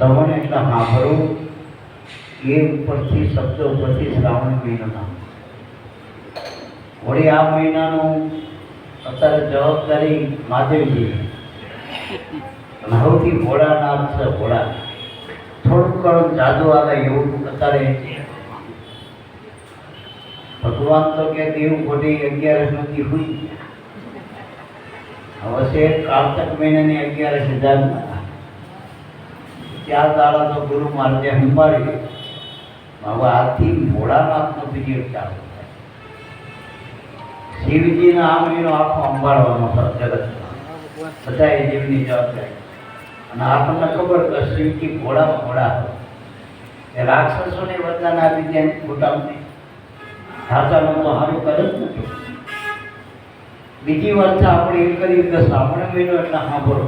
શ્રવણ એટલે સાંભળવું, એ ઉપરથી શબ્દ ઉપરથી શ્રાવણ મહિનો નામ. વળી આ મહિનાનું અત્યારે જવાબદારી મહાદેવજી, સૌથી ભોળાનાથ છે. ભોળા થોડુંક ઘણું જાદુ આવે એવું અત્યારે ભગવાન તો કે દેવ ખોટી 11 નથી હોય. હવે છે કાર્તક મહિનાની 11,000 ચાર દાડા તો ગુરુ મહારાજે સંભાળી. હવે આથી ભોળાનાથનો પીરિયડ ચાલુ થાય. શિવજીના આ મહિનો આખો સંભાળવાનો જગતમાં બધા એ જીવની જવાબદારી. અને આપણને ખબર કે શિવજી ભોળા એ રાક્ષસોને વરદાન આપી દે ખોટામાં સાચાનું તો સારું કરે જ નથી. બીજી વાત આપણે એ કરી કે શ્રાવણ મહિનો એટલે સાંભળો.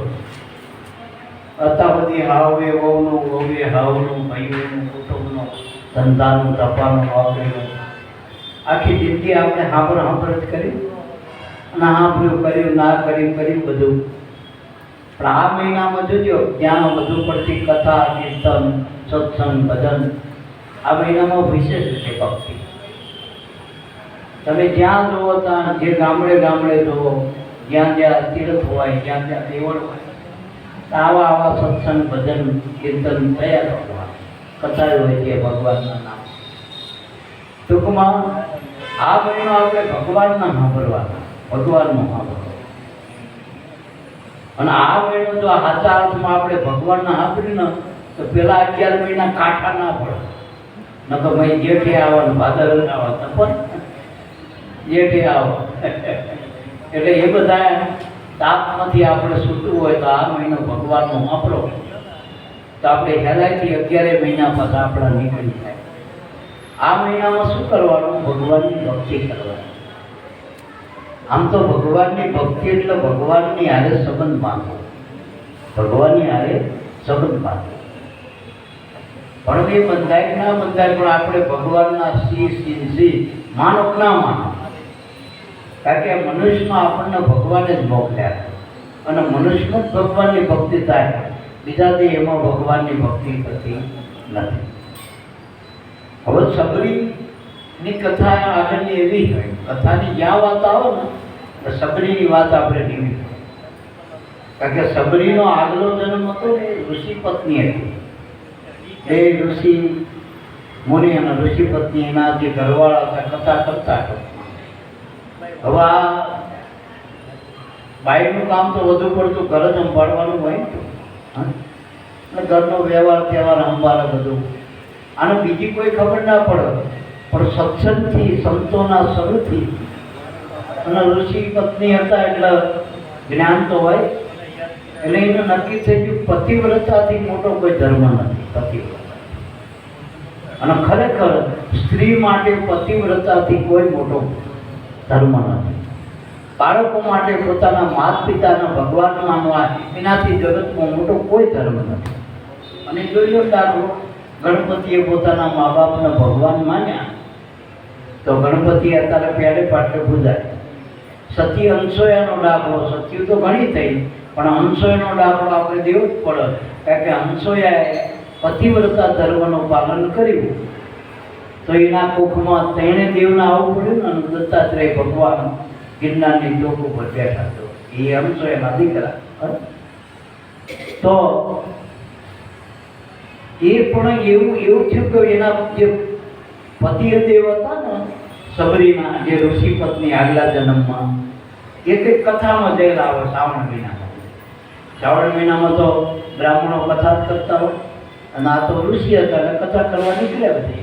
અત્યાર બધી હાવે વહુનું, વહુએ હાવનું, ભાઈઓનું, કુટુંબનું, ધંધાનું, તપાનું, નોકરીનું આખી જિંદગી આપણે સાંભળ જ કરી. અને સાંભળ્યું, કર્યું, ના કર્યું બધું. પણ આ મહિનામાં જોજો ત્યાં વધુ પડતી કથા, કીર્તન, સત્સંગ, ભજન આ મહિનામાં વિશેષ છે. ભક્તિ તમે જ્યાં જુઓ ત્યાં, જે ગામડે જુઓ, જ્યાં તીર્થ હોય, જ્યાં દેવળ હોય, આવા સત્સંગ, ભજન, કીર્તન થયા કરવા કથા હોય છે ભગવાનના નામ. ટૂંકમાં આ મહિનો આપણે ભગવાનના સાંભળવાના, ભગવાનનું સાંભળવા. અને આ મહિનો જો સાચા અર્થમાં આપણે ભગવાનના સાંભળ્યું ને તો પેલા 11 મહિના કાંઠા ના પડે. ન તો ભાઈ જેઠે આવવાનું, ભાદર આવો, તપન જેઠે આવો. એટલે એ બધા તાપમાંથી આપણે છૂટવું હોય તો આ મહિનો ભગવાનનો સાંભળો તો આપણે હેલાઈથી 11 મહિના પછી આપણા નીકળી જાય. આ મહિનામાં શું કરવાનું? ભગવાનની ભક્તિ કરવાની. આમ તો ભગવાનની ભક્તિ એટલે ભગવાનની હારે સંબંધ બાંધવો, ભગવાનની હારે સંબંધ બાંધવો. પણ એ બંધાય ના બંધાય, પણ આપણે ભગવાનના સી માનો ના માનો. કારણ કે મનુષ્યમાં આપણને ભગવાને જ મોકલ્યા અને મનુષ્યમાં જ ભગવાનની ભક્તિ થાય, બીજાથી એમાં ભગવાનની ભક્તિ થતી નથી. હવે સબરીની કથા આગળની એવી હોય, કથાની જ્યાં વાત આવે ને તો સબરીની વાત આપણે લેવી. કારણ કે સબરીનો આગલો જન્મ હતો ને ઋષિ પત્ની હતી. એ ઋષિ મુનિ અને ઋષિ પત્ની એના જે ઘરવાળા હતા કથા કરતા હતા. હવે આ બાઈનું કામ તો વધુ પડતું ઘર જ સંભાળવાનું હોય ને, ઘરનો વ્યવહાર તહેવાર સંભાળે બધું. આને બીજી કોઈ ખબર ના પડે, પણ સત્સંગથી, સંતોના સરુથી અને ઋષિ પત્ની હતા એટલે જ્ઞાન તો હોય. એટલે એને નક્કી થઈ ગયું પતિવ્રતાથી મોટો કોઈ ધર્મ નથી. પતિવ્રતા અને ખરેખર સ્ત્રી માટે પતિવ્રતાથી કોઈ મોટો ધર્મ નથી. બાળકો માટે પોતાના માતા પિતાના ભગવાન માનવા એનાથી જગતમાં મોટો કોઈ ધર્મ નથી. અને જોઈ લો દાખલો, ગણપતિએ પોતાના મા બાપને ભગવાન માન્યા તો ગણપતિ અત્યારે પેડે પાટલે પૂજાય. સતી અંશોયાનો દાખલો, સતીઓ તો ઘણી થઈ પણ અંશોયાનો દાખલો આપણે દેવો જ પડે. કારણ કે અંશોયાએ પતિવ્રતા ધર્મનું પાલન કર્યું તો એના કુખમાં તેણે દેવના આવવું પડ્યું ને. અને દત્તાત્રેય ભગવાન ગિરનારની ચોક ઉપર બેઠા તો એ અંશોયાના દીકરા. તો એ પણ એવું થયું કે એના જે પતિદેવ હતા ને સબરીના, જે ઋષિ પત્ની આગલા જન્મમાં, એ કંઈક કથામાં જયેલા આવે શ્રાવણ મહિનામાં. શ્રાવણ મહિનામાં તો બ્રાહ્મણો કથા કરતા હોય અને આ તો ઋષિ હતા એટલે કથા કરવા નીકળ્યા બધી.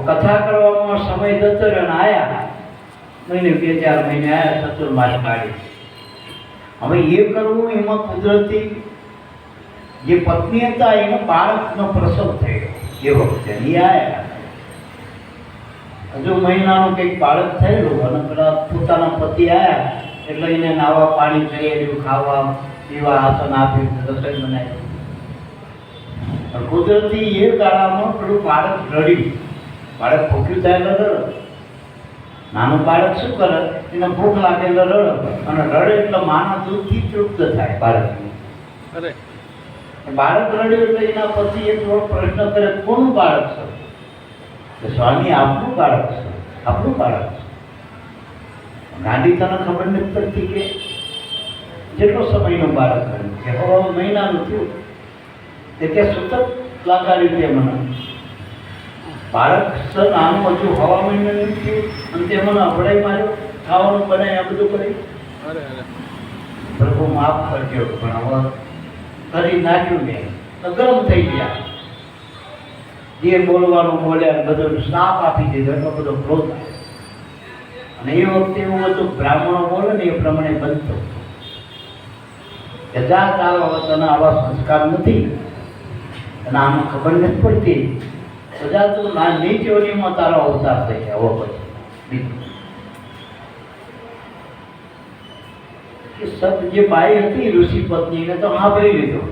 કથા કરવામાં સમય જતો રહ્યો અને આયા મહિને 2-4 મહિને આયા ચતુર્માસ કાઢી. હવે એ કરવું એમાં કુદરતી જે પત્ની હતા એનો બાળકનો પ્રસવ થયો એ વખતે એ આયા. હજુ મહિનાનું કંઈક બાળક થયેલું અને પેલા પોતાના પતિ આવ્યા એટલે એને નાવા પાણી કરી, ખાવા પીવા આસન આપ્યું, રસોઈ બનાવી. કુદરતી એ ગાળામાં પેલું બાળક રડ્યું. બાળક ભૂખ્યું થાય એટલે રડે. નાનું બાળક શું કરે? એને ભૂખ લાગે એટલે રડે, અને રડે એટલે માના દૂધથી તૃપ્ત થાય બાળકનું. બાળક રડ્યું એટલે એના પછી એક થોડો પ્રશ્ન કરે, કોનું બાળક છે? તો સ્વામી આપનું બાળક છે, આપણું બાળક છે. ગાંધી તને ખબર નથી પડતી કે જેટલો સમયનું બાળક કર્યું કે હવે મહિનાનું થયું તે કે સતત લાગાડ્યું તે મને બાળક છે નાનું, હજુ હવા મહિનાનું થયું અને તે મને અભડાઈ માર્યો, ખાવાનું બનાય આ બધું કરી. પ્રભુ માફ કરજો, પણ હવે કરી નાખ્યું ને તો ગરમ થઈ ગયા. જે બોલવાનું બોલ્યા બધું શ્રાપ આપી દીધો, એટલો બધો ક્રોધ આવ્યો. અને એ વખતે એવું હતું, બ્રાહ્મણો બોલે ને એ પ્રમાણે બનતો કે જા તારો તને આવા સંસ્કાર નથી અને આમાં ખબર નથી પડતી, તો જા તું નીચ યોનિમાં તારો અવતાર થઈ જાય. હવે પછી સત જે બાઈ હતી ઋષિ પત્ની એને તો સાંભળી લીધો,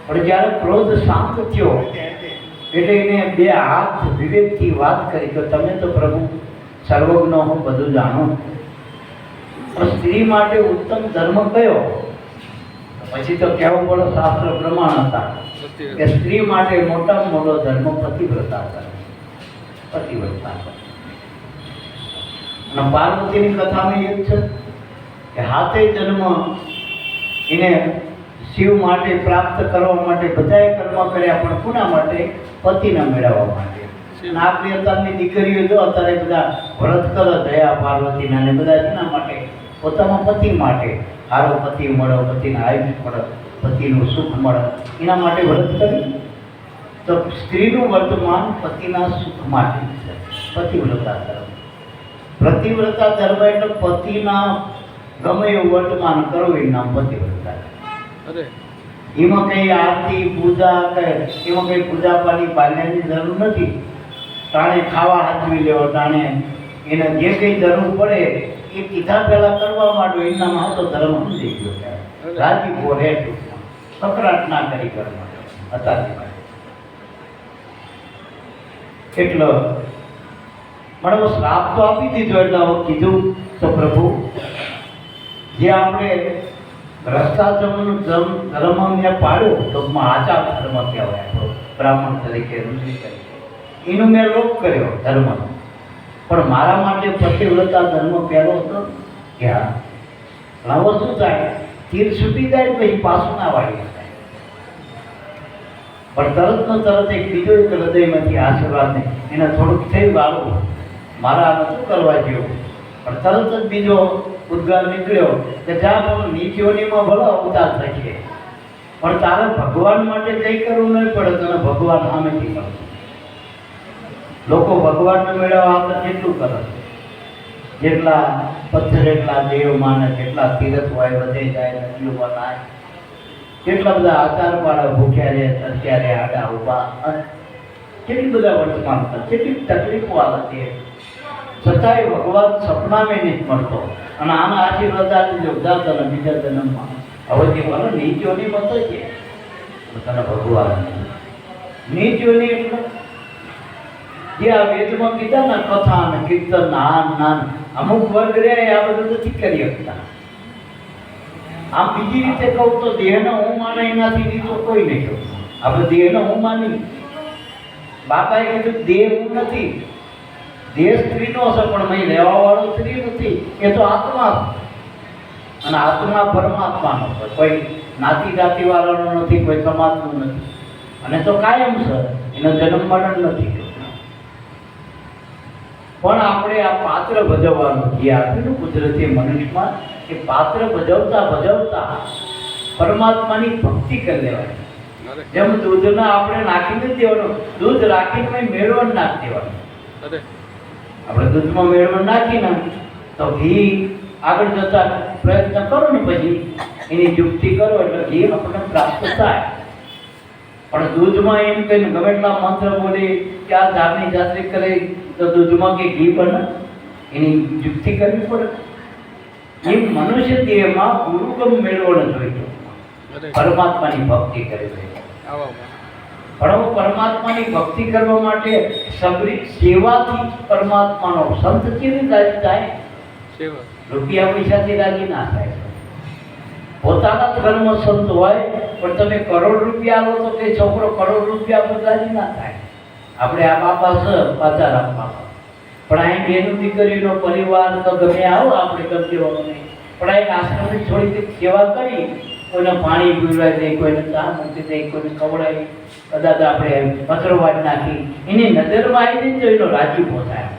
પણ જ્યારે ક્રોધ શાંત થયો એટલે એને બે હાથ વિવેકથી વાત કરી કે તમે તો પ્રભુ સર્વજ્ઞ, હું બધું જાણું, પણ સ્ત્રી માટે ઉત્તમ ધર્મ કયો? પછી તો કહેવું પડે શાસ્ત્ર પ્રમાણ હતા કે સ્ત્રી માટે મોટામાં મોટો ધર્મ પતિવ્રતા કરે, પતિવ્રતા કરે. અને પાર્વતીની કથામાં એક છે કે હાથે જન્મ એને શિવ માટે પ્રાપ્ત કરવા માટે બધાએ કર્મ કર્યા, પણ કોના માટે? પતિને મેળવવા માટે. અને આપણી અત્યારની દીકરીઓ જો અત્યારે બધા વ્રત કરે દયા પાર્વતીના ને બધા એના માટે, પોતાના પતિ માટે, સારો પતિ મળે, પતિના આયુષ મળે, પતિનું સુખ મળે, એના માટે વ્રત કરી. તો સ્ત્રીનું વર્તમાન પતિના સુખ માટે છે, પતિવ્રતા ધર્મ. પ્રતિવ્રતા ધર્મ એટલે પતિના ગમે એવું વર્તમાન કરવું એ નામ પતિવ્રતા. એમાં કઈ આરતી પૂજા એમાં કઈ પૂજા પાની પાલનની જરૂર નથી. તાણે ખાવા હાથવી લેવો, તાણે એને જે કઈ જરૂર પડે એ કીધા પહેલા કરવા માંડો, એનામાં તો ધર્મ સમજી ગયો. રાજી બોલે કકરાટ ના કરી કરવા અત્યારથી એટલો પણ શ્રાપ તો આપી દીધો. એટલે કીધું તો પ્રભુ જે આપણે ભ્રષ્ટાચારનું ધર્મ મેં પાડ્યો તો આચાર ધર્મ કહેવાય, આપણો બ્રાહ્મણ તરીકે, ઋષિ તરીકે, એનું મેં લોપ કર્યો ધર્મનો. પણ મારા માટે પતિવ્રતા ધર્મ પહેલો હતો કે હા, હવે શું થાય, તીર છૂટી જાય પછી પાછું ના વાળી શકાય. પણ તરતનો તરત એક બીજો એક હૃદયમાંથી આશીર્વાદ નહીં, એને થોડુંક થયું વાળું મારા નતું કરવા જેવું, પણ તરત જ બીજો ઉદ્ગાર નીકળ્યો કે જ્યાં પણ નીચોનીમાં ભલો અવતાર થશે, પણ તારે ભગવાન માટે કંઈ કરવું નહીં પડે, તને ભગવાન સામેથી કરશે. લોકો ભગવાનને મેળવવા આપણે કેટલું કરે, જેટલા પથ્થર એટલા દેવ માને, કેટલા તીરથ હોય બધે જાય, નદીઓ બનાય, કેટલા બધા આચાર પાડે, ભૂખ્યા રહે, અત્યારે આડા ઉભા, કેટલી બધા વર્તમાન કરે, કેટલી તકલીફો આવે છે, છતાંય ભગવાન સપનામાં નથી મળતો. અને આના આશીર્વાદ આપી દો તને બીજા જન્મમાં હવે જે મને નીચોની મત છે તને ભગવાન નીચોની એટલે જે આ વેદમાં કીધા ને કથા ને કીર્તન નાન અમુક વર્ગ રહ્યા આ બધું નથી કરી શકતા. આમ બીજી રીતે કહું તો દેહને હું માને એનાથી બીજો કોઈ નહીં કહું. આપણે દેહને હું માની, બાપાએ કીધું દેહ હું નથી, દેહ સ્ત્રીનો હશે પણ મેં રહેવા વાળો સ્ત્રી નથી, એ તો આત્મા. અને આત્મા પરમાત્માનો છે, કોઈ નાતી જાતિ વાળાનો નથી, કોઈ સમાજનું નથી, અને તો કાયમ છે, એનો જન્મ મરણ નથી. પણ આપણે આ પાત્ર ભજવવાનું જે આપ્યું કુદરતી મનુષ્યમાં, એ પાત્ર ભજવતા ભજવતા પરમાત્માની ભક્તિ કરી લેવાની. જેમ દૂધને આપણે નાખીને દેવાનું, દૂધ રાખીને મેળવણ નાખી દેવાનું. આપણે દૂધમાં મેળવણ નાખીને તો ઘી આગળ જતા પ્રયત્ન કરો ને પછી એની યુક્તિ કરો એટલે ઘી આપણને પ્રાપ્ત થાય. પણ દૂધમાં એમ કહીને ગમે એટલા મંત્ર બોલી કે આ ધારની જાત્રી કરે તો દૂધમાં કે ઘી બને, એની યુક્તિ કરવી પડે. એ મનુષ્ય દેહમાં ગુરુગમ મેળવણ જોઈએ, પરમાત્માની ભક્તિ કરવી જોઈએ. પણ પરમાત્માની ભક્તિ કરવા માટે સબરી સેવાથી પરમાત્માનો સંત કેવી રાજી થાય? રૂપિયા પૈસાથી રાજી ના થાય. પોતાના જ ઘરમાં સંત હોય પણ તમે કરોડ રૂપિયા લો તો તે છોકરો કરોડ રૂપિયા બદલાજી ના થાય. આપણે આ બાપા છે પાચારામ બાપા, પણ અહીં બેનું દીકરીનો પરિવાર તો ગમે આવો આપણે ગમતી હોય નહીં, પણ અહીં આશ્રમની થોડી કંઈક સેવા કરી, કોઈને પાણી પીવડાવી દે, કોઈને ચા મૂકી દે, કોઈને ખવડાવી, કદાચ આપણે પથરવાટ નાખી એની નજરમાં આવી જઈને એનો રાજીપો થાય.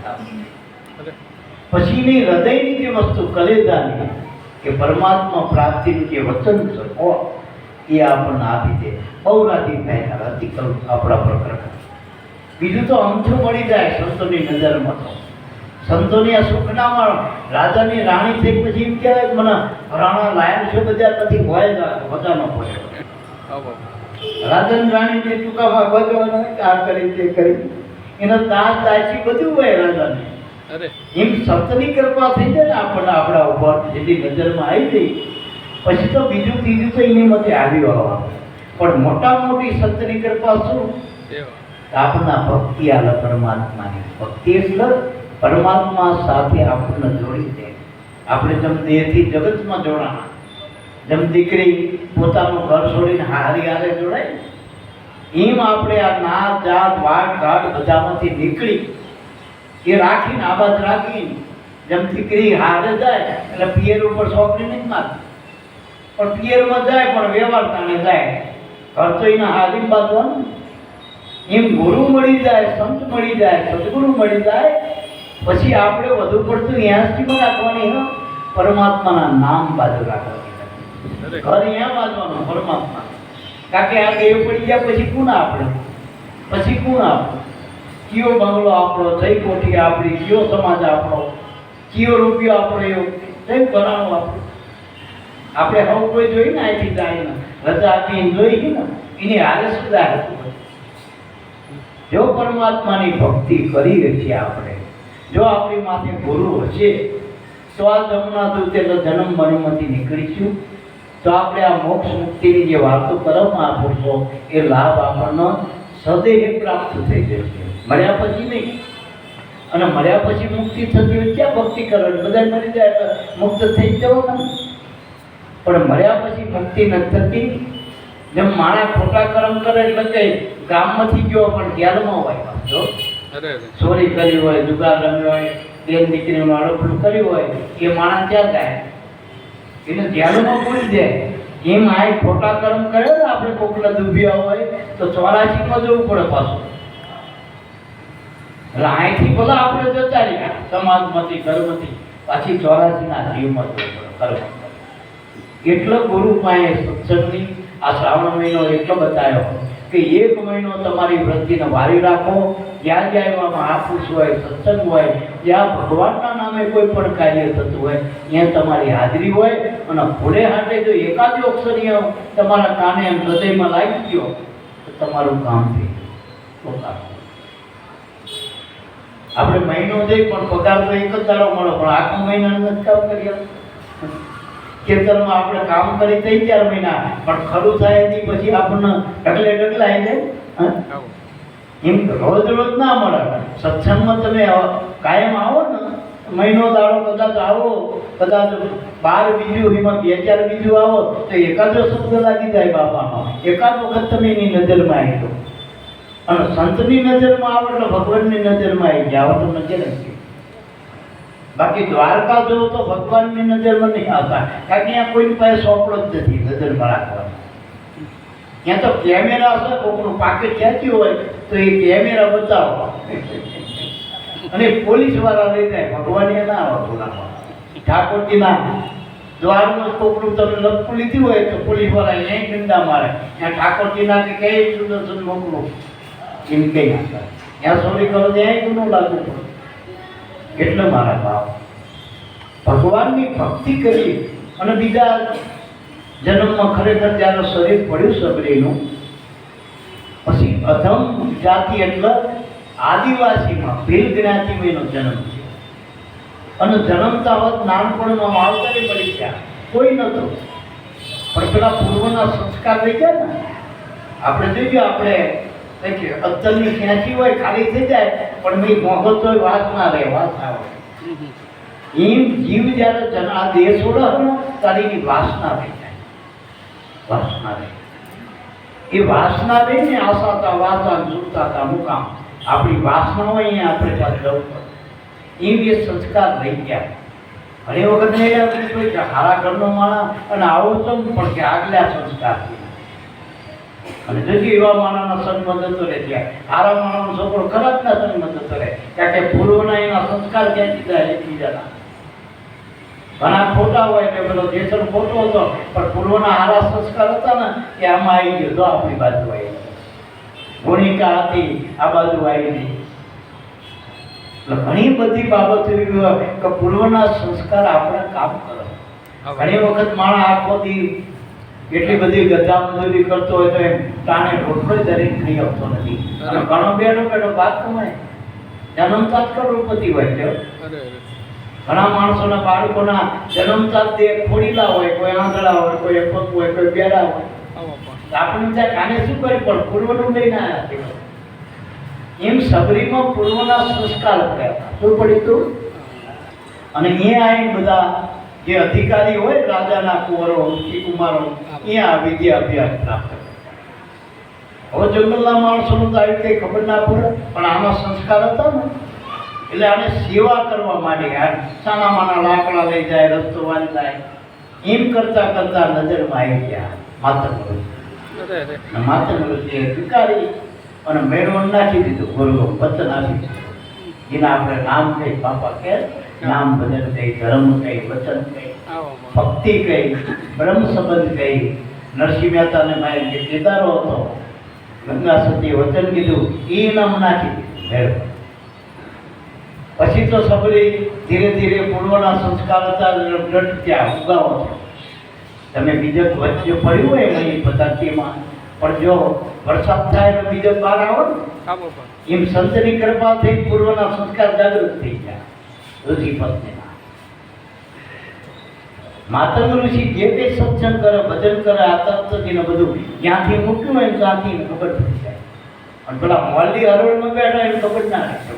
પછી એની હૃદયની જે વસ્તુ કલેજાની કે પરમાત્મા પ્રાપ્તિનું જે વચન છે એ આપણને આપી દે, બહુ રાજી થાય અતિ આપણા પ્રકરણ. બીજું તો અમથું મળી જાય સંતોની નજરમાં. તો સંતોની આ સુખનામાં રાજાની રાણી થઈ પછી એમ કહેવાય મને રાણા લાયક છે બધા નથી હોય જ બધાનો હોય. રાજાની રાણી જે ટૂંકામાં ભગવાન આ કરી તે કરી એનો તાજ તાજી બધું હોય રાજાને. એમ સંતની કૃપા થઈ જાય ને આપણને આપણા ઉપર જેથી નજરમાં આવી ગઈ પછી તો બીજું ત્રીજું તો એની મતે આવ્યું આવવા. પણ મોટા મોટી સંતની કૃપા શું? આપણા ભક્તિ આલે પરમાત્માની. ભક્તિ એટલે પરમાત્મા સાથે આપણને જોડી દે. આપણે જેમ દેહથી જગતમાં જોડાણા, જેમ દીકરી પોતાનું ઘર છોડીને હારી હારે જોડાય, એમ આપણે આ નાત જાત વાટ ઘાટ બધામાંથી નીકળી એ રાખીને આબાદ રાખીને જેમ દીકરી હારે જાય એટલે પિયર ઉપર સોંપડી નહીં મારતી, પણ પિયરમાં જાય પણ વ્યવહાર તાણે જાય, ઘર તો એના હારી બાંધવાનું. એમ ગુરુ મળી જાય, સંત મળી જાય, સદગુરુ મળી જાય પછી આપણે વધુ પડતું યાસથી રાખવાની, પરમાત્માના નામ બાજુ રાખવાની. ઘર અહીંયા બાંધવાનું પરમાત્મા, કારણ કે આ દેવ પડી ગયા પછી કોણ આપણે, પછી કોણ આપણે? કયો બંગલો આપણો, જઈ કોઠી આપણી, કયો સમાજ આપણો, કયો રૂપિયો આપણો, એવો કઈ બનાવવું આપણું? આપણે હવે કોઈ જોઈ ને અહીંથી જાય ને રજા આપીને જોઈ ને એની હારે સુધા હતું. જો પરમાત્માની ભક્તિ કરીએ છીએ આપણે, જો આપણી માથે ગુરુ હશે તો આ જમના દૂત એટલે જન્મ મરણમાંથી નીકળીશું, તો આપણે આ મોક્ષ મુક્તિની જે વાતો કરો મહાપુરુષો એ લાભ આપણને સદૈવ પ્રાપ્ત થઈ જશે. મળ્યા પછી નહીં. અને મળ્યા પછી મુક્તિ થતી હોય ક્યાં ભક્તિ કરવાની? બધા મરી જાય એટલે મુક્ત થઈ જવાના. પણ મળ્યા પછી મુક્તિ નથી થતી. જેમ માણસ ખોટા કર્મ કરે એટલે કે ગામમાંથી ગયો પણ જેલમાં હોય, જો ચોરી કરી હોય, જુગાર રમ્યો હોય, બેન દીકરીનું આરોપલું કર્યું હોય, એ માણસ ક્યાં જાય? એને જેલમાં પૂરી જાય. એમ આ ખોટા કર્મ કરે ને આપણે કોકલા દુભ્યા હોય તો 84માં જવું પડે પાછું. એટલે અહીંથી ભલા આપણે જતા રહ્યા સમાજમાંથી ઘરમાંથી, પાછી 84ના જીવમાં જવું પડે કર્મ. એટલો ગુરુ પાસે સત્સંગની આ શ્રાવણ મહિનો એટલો બતાવ્યો કે 1 મહિનો તમારી વૃત્તિને વારી રાખો. જ્યાં જ્યાં એવા મહાપુરુષ હોય, સત્સંગ હોય, જ્યાં ભગવાનના નામે કોઈ પણ કાર્ય થતું હોય ત્યાં તમારી હાજરી હોય. અને ભૂલે હાટે જો એકાદી અક્ષરીય તમારા કાને એમ હૃદયમાં લાગી ગયો તો તમારું કામ થઈ ગયું. આપણે મહિનો જઈ પણ પગાર તો એક જ દાડો મળે, પણ આખો મહિના નથી કામ કરીએ. ખેતરમાં આપણે કામ કરી 3-4 મહિના પણ ખરું થાય એની પછી આપણને ઢગલે ઢગલાઈ જાય. એમ રોજ રોજ ના મળે. સત્સંગમાં તમે કાયમ આવો ને, મહિનો દાડો કદાચ આવો, કદાચ 12 બીજું એમાં 2-4 બીજું આવો તો એકાદો શબ્દ લાગી જાય બાપાનો. એકાદ વખત તમે એની નજરમાં આવી જાઓ. અને સંતની નજરમાં આવો એટલે ભગવાનની નજરમાં આવી જાઓ તો નજર નથી. બાકી દ્વારકા જો તો ભગવાનની નજરમાં નહીં આવતા, કારણ કે ત્યાં કોઈની પાસે સોંપડો જ નથી નજરમાં રાખવાનો. ત્યાં તો કેમેરા હશે, કોકનું પાકેટ ખેંચ્યું હોય તો એ કેમેરા બતાવો અને પોલીસ વાળા લઈ જાય. ભગવાન ના આવે બોલાવવા. ઠાકોરજીના દ્વારનું કોકનું તમે લપકું લીધું હોય તો પોલીસ વાળા અહીં ડંડા મારે. ત્યાં ઠાકોરજીના કે કઈ સુદર્શન મોકલો એમ કઈ નાખે. ત્યાં ચોરી કરો ત્યાં ગુનો લાગુ પડે. એટલે મારા બાપ ભગવાનની ભક્તિ કરી અને બીજા જન્મમાં ખરેખર જ્યારે શરીર પડ્યું સબરીનું, પછી અધમ જાતિ એટલે આદિવાસીમાં ભીલ જ્ઞાતિનો જન્મ છે. અને જન્મતા વખત નાનપણમાં માવતરે પડી ગયા, કોઈ નહોતું. પણ પેલા પૂર્વના સંસ્કાર થઈ ગયા ને, આપણે જોઈએ આપણે અત્તરની ખેંચી હોય ખાલી થઈ જાય પણ મેં મોહો તો વાત ના રહે, વાત આવે. એમ જીવ જ્યારે આ દેહ છોડે ને ત્યારે એની વાસના થઈ જાય. વાસના રહી. એ વાસના રહીને આશાતા વાસા સુરતાતા મુકામ. આપણી વાસનાઓ અહીંયા આપણે પાસે જવું પડે. એ બે સંસ્કાર રહી ગયા. ઘણી વખત નહીં કે હારા ઘરનો માણસ અને આવો તો પણ કે આગલા સંસ્કાર છે. અને જજી એવા માણસના સંગમાં જતો રહે ત્યાં હારા માણસનો છોકરો ખરાબના સંગમાં જતો રહે. કારણ કે પૂર્વના એના સંસ્કાર ક્યાંથી જાય એકબીજાના. ઘણા ખોટા હોય કે બધો દેશનો ખોટો હતો પણ પૂર્વના હારા સંસ્કાર હતા ને એ આમાં આવી ગયો. તો આપણી બાજુ આવી ગુણિકા હતી આ બાજુ આવી ગઈ. ઘણી બધી બાબતો એવી હોય કે પૂર્વના સંસ્કાર આપણે કામ કરે. ઘણી વખત માણસ આખો દી એટલી બધી ગધા મજૂરી કરતો હોય તો એમ તાને રોટલો દરેક થઈ આવતો નથી. અને ઘણો બેઠો બેઠો વાત કમાય જન્મતા જ કરોડપતિ હોય છે. ઘણા માણસોના બાળકોના જન્મતા જ ખોડીલા હોય, કોઈ આંધળા હોય, કોઈ અપંગ હોય, કોઈ બેડા હોય. આપણે ત્યાં કાને શું કરી પણ પૂર્વનું લઈને આવ્યા. એમ સબરીમાં પૂર્વના સંસ્કાર પડ્યા. શું પડ્યું હતું? અને અહીંયા આવીને બધા જે અધિકારી હોય રાજાના કુંવરો કુમારો અહીંયા વિદ્યા અભ્યાસ પ્રાપ્ત. હવે જંગલના માણસોનું તો આવી કંઈ ખબર ના પડે પણ આમાં સંસ્કાર હતા ને એટલે આને સેવા કરવા માટે સાના માના લાકડા લઈ જાય, રસ્તો વાળી જાય. એમ કરતા કરતા નજરમાં આવી ગયા માતંગ ઋષિ. માતંગ ઋષિએ સ્વીકારી અને મેળવણ નાખી દીધું. ગુરુ વચન આપી દીધું. જેના આપણે નામ કઈ બાપા કે નામ ભજન કઈ, ધર્મ કઈ, વચન કઈ, ભક્તિ કઈ, બ્રહ્મ સંબંધ કઈ. નરસિંહ મહેતાને મારે જે કેદારો હતો ગંગા સતી વચન કીધું એ નામ નાખી દીધું મેળવણ. પછી તો સબરી ધીરે ધીરે પૂર્વના સંસ્કાર હતા ત્યાં ઉગાવો છે. તમે બીજક વચ્ચે પડ્યું હોય એની પદ્ધતિમાં પણ જો વરસાદ થાય તો બીજક બહાર આવો ને એમ સંતની કૃપાથી પૂર્વના સંસ્કાર જાગૃત થઈ ગયા. ઋષિ પત્નીના માતંગ ઋષિ જે તે સત્સંગ કરે, ભજન કરે, આતંકને બધું ક્યાંથી મૂક્યું હોય ત્યાંથી ખબર પડી જાય. અને પેલા મોલી હરોળમાં બેઠા એને ખબર ના રહે.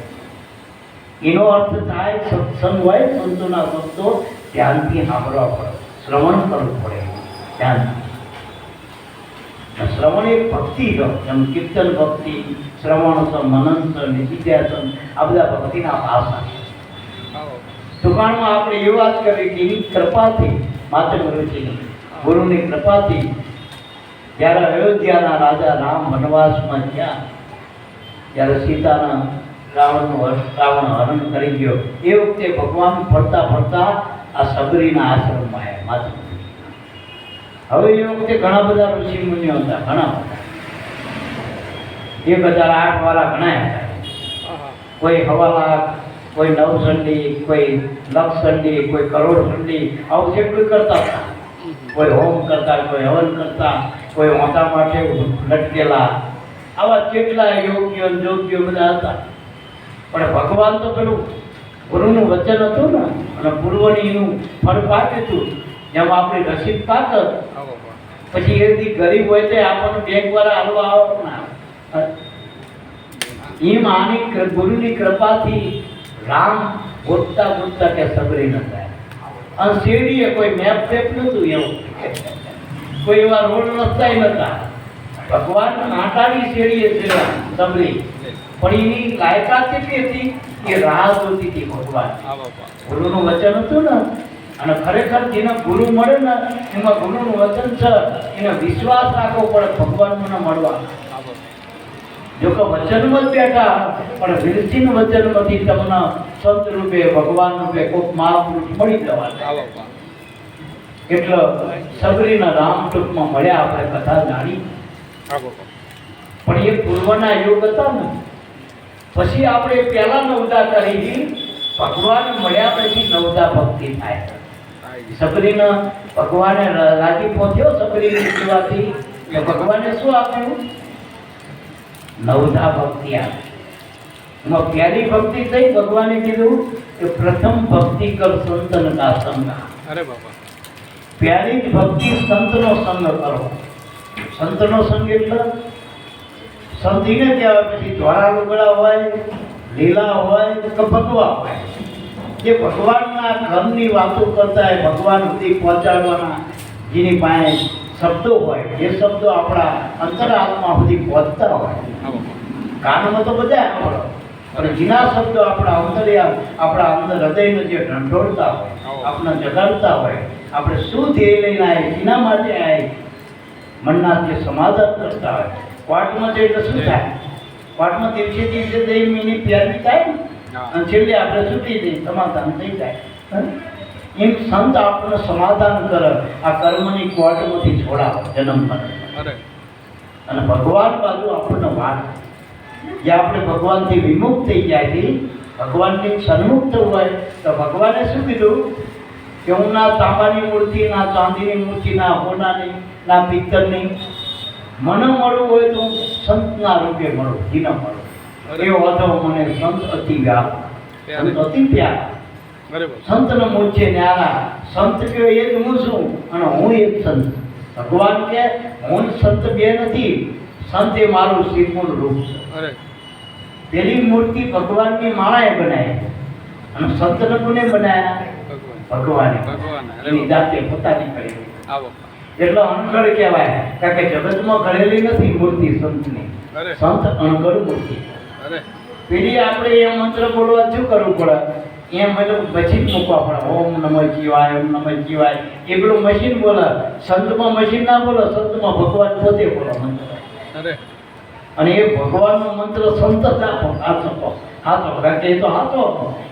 એનો અર્થ થાય સત્સંગ હોય સંતોના શબ્દો ધ્યાનથી સાંભળવા પડે, શ્રવણ કરવું પડે ધ્યાનથી. શ્રવણ એ ભક્તિ છે. એમ કીર્તન ભક્તિ, શ્રવણ છે, મનન છે, નિધિધ્યાસન આ બધા ભક્તિના ભાષા છે. ટૂંકાણમાં આપણે એ વાત કરી કે એની કૃપાથી માતંગ ઋષિની ગુરુની કૃપાથી જ્યારે અયોધ્યાના રાજા રામ વનવાસમાં ગયા ત્યારે સીતાના રાવણ હરણ કરી ગયો. એ વખતે ભગવાન ફરતા ફરતા આ સબરીના આશ્રમમાં આવ્યા માતંગ. હવે એ વખતે ઘણા બધા ઋષિ મુનિઓ હતા, ઘણા 1008 વાળા ઘણા હતા. કોઈ 1.25 લાખ, કોઈ 9 સંડી, કોઈ 1,00,000 સંડી, કોઈ કરોડ સંડી આવું જેટલું કરતા હતા. કોઈ હોમ કરતા, કોઈ હવન કરતા, કોઈ વાંટા માટે લટકેલા. આવા કેટલા યોગ્ય યોગ્ય બધા હતા. પણ ભગવાન તો પેલું ગુરુનું વચન હતું ને અને પૂર્વનીનું ફળ પાક્યું હતું. જેમ આપણી રસીદ પાક પછી એથી ગરીબ હોય તો આપણને બેંક વાળા હાલવા આવો ના. એમ આની ગુરુની કૃપાથી રામ ગોતતા ગોતતા કે સબરી ન થાય. અને શેરડીએ કોઈ મેપ ટેપ નહોતું એવું, કોઈ એવા રોડ રસ્તા નહોતા. ભગવાન કાંટાની શેરડીએ સબરી પણ એની લાયકાત કેટલી હતી એ રાહ જોતી હતી ભગવાન. ગુરુનું વચન હતું ને અને ખરેખર જેને ગુરુ મળે ને એમાં ગુરુનું વચન છે એને વિશ્વાસ રાખવો પડે ભગવાનને મળવા. જો કે વચનમાં જ બેઠા પણ વિરચિન વચનમાંથી તમને સંત રૂપે ભગવાન રૂપે કોઈક મહાપુરુષ મળી જવા. એટલે સબરીના રામ ટૂંકમાં મળ્યા આપણે કથા જાણી. પણ એ પૂર્વના યોગ હતા ને પછી આપણે પહેલા નવદા કરી ભગવાન મળ્યા પછી નવદા ભક્તિ થાય. સબરીને ભગવાને રાજી પહોંચ્યો સબરીની સેવાથી ભગવાને શું આપ્યું? નવદા ભક્તિ આપી. એમાં પહેલી ભક્તિ થઈ ભગવાને કીધું કે પ્રથમ ભક્તિ કર સંતન કા સંગ. અરે બાબા, પહેલી જ ભક્તિ સંતનો સંગ કરો. સંતનો સંગ એટલે સંતીને કહેવાય. પછી ધોળા લુગડા હોય, લીલા હોય કે ભગવા હોય, જે ભગવાનના ઘરની વાતો કરતા હોય, ભગવાન સુધી પહોંચાડવાના જેની પાસે શબ્દો હોય, જે શબ્દો આપણા અંતરાત્મા સુધી પહોંચતા હોય. કાનમાં તો બધા સાંભળો, પણ જેના શબ્દો આપણા આપણા અંદર હૃદયને જે ઢંઢોળતા હોય, આપણને જગાડતા હોય, આપણે શું ધ્યેય લઈને આવ્યા, જેના માટે આવ્યા, મનના જે સમાધાન કરતા હોય. કોર્ટમાં જઈને શું થાય? કોર્ટમાં દિવસે દિવસે એની પ્યારી થાય ને, અને છેલ્લે આપણે છૂટી જઈએ, સમાધાન થઈ જાય. એમ સંત આપણને સમાધાન કરે, આ કર્મની કોર્ટમાંથી છોડાવે જન્મ મરણ. અને ભગવાન બાજુ આપણને વાત, જે આપણે ભગવાનથી વિમુક્ત થઈ જાય, ભગવાનથી સન્મુખ થવું હોય તો ભગવાને શું કીધું કે હું ના તાંબાની મૂર્તિ, ના ચાંદીની મૂર્તિ, ના હોનાની, ના પિત્તળની, મને મળવું હોય તો હું સંતના રૂપે મળું, જીને મળું. એવો હતો મને સંત અતિ વ્યાપક, સંત અતિ પ્યારા. સંતનો મૂળ છે ન્યારા. સંત કે એ જ હું છું અને હું એક સંત. ભગવાન કે હું સંત બે નથી, સંત એ મારું શ્રીમૂળ રૂપ છે. પેલી મૂર્તિ ભગવાનની માળાએ બનાવી અને સંતને કોને બનાવ્યા? ભગવાને. એની જાતે પોતાની કરી. એટલો અણઘડ કહેવાય, કારણ કે જગતમાં ઘડેલી નથી મૂર્તિ સંતની. સંત અણઘડ મૂર્તિ. પેલી આપણે એ મંત્ર બોલવા શું કરવું પડે? એમ બધું મશીન મૂકવા પડે. ઓમ નમઃ શિવાય, ઓમ નમઃ શિવાય. એ પેલું મશીન બોલે. સંતમાં મશીન ના બોલે, સંતમાં ભગવાન પોતે બોલે મંત્ર. અને એ ભગવાનનો મંત્ર સંત જ આપો, હાચો કારણ કે એ તો હાચો,